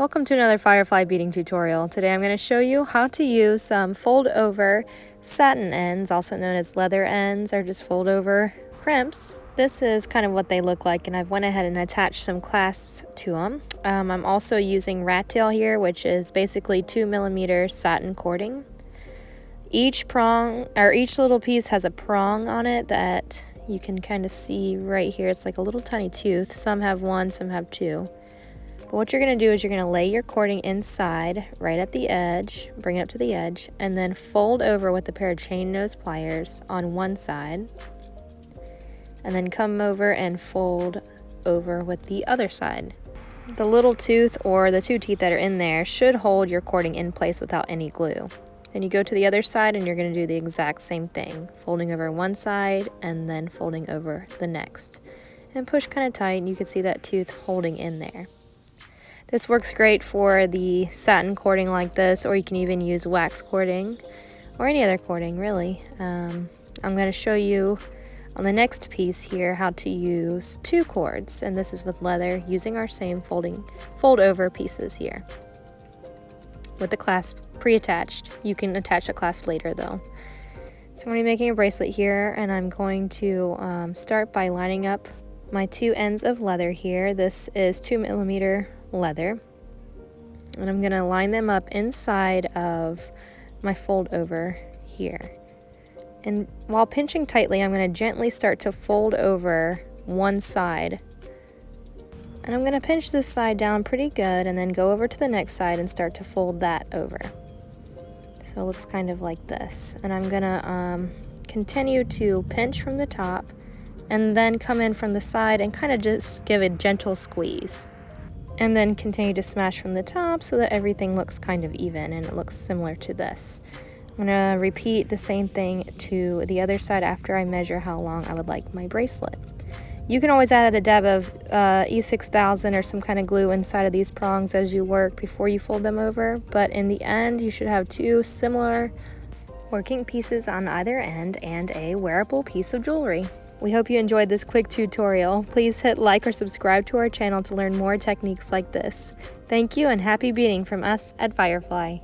Welcome to another firefly beading tutorial. Today I'm going to show you how to use some fold over satin ends, also known as leather ends or just fold over crimps. This is kind of what they look like, and I've went ahead and attached some clasps to them. I'm also using Rattail here, which is basically 2mm satin cording. Each prong, or each little piece has a prong on it that you can kind of see right here. It's like a little tiny tooth. Some have one, some have two. But what you're going to do is you're going to lay your cording inside, right at the edge, bring it up to the edge, and then fold over with a pair of chain nose pliers on one side, and then come over and fold over with the other side. The little tooth or the two teeth that are in there should hold your cording in place without any glue. Then you go to the other side and you're going to do the exact same thing, folding over one side and then folding over the next. And push kind of tight, and you can see that tooth holding in there. This works great for the satin cording like this, or you can even use wax cording or any other cording really. I'm going to show you on the next piece here how to use two cords, and this is with leather using our same fold over pieces here with the clasp pre-attached. You can attach a clasp later though. So I'm going to be making a bracelet here, and I'm going to start by lining up my two ends of leather here. This is 2mm leather, and I'm going to line them up inside of my fold over here. And while pinching tightly, I'm going to gently start to fold over one side. And I'm going to pinch this side down pretty good and then go over to the next side and start to fold that over. So it looks kind of like this. And I'm going to continue to pinch from the top and then come in from the side and kind of just give a gentle squeeze. And then continue to smash from the top so that everything looks kind of even and it looks similar to this. I'm going to repeat the same thing to the other side after I measure how long I would like my bracelet. You can always add a dab of E6000 or some kind of glue inside of these prongs as you work before you fold them over, but in the end you should have two similar working pieces on either end and a wearable piece of jewelry. We hope you enjoyed this quick tutorial. Please hit like or subscribe to our channel to learn more techniques like this. Thank you, and happy beading from us at Firefly.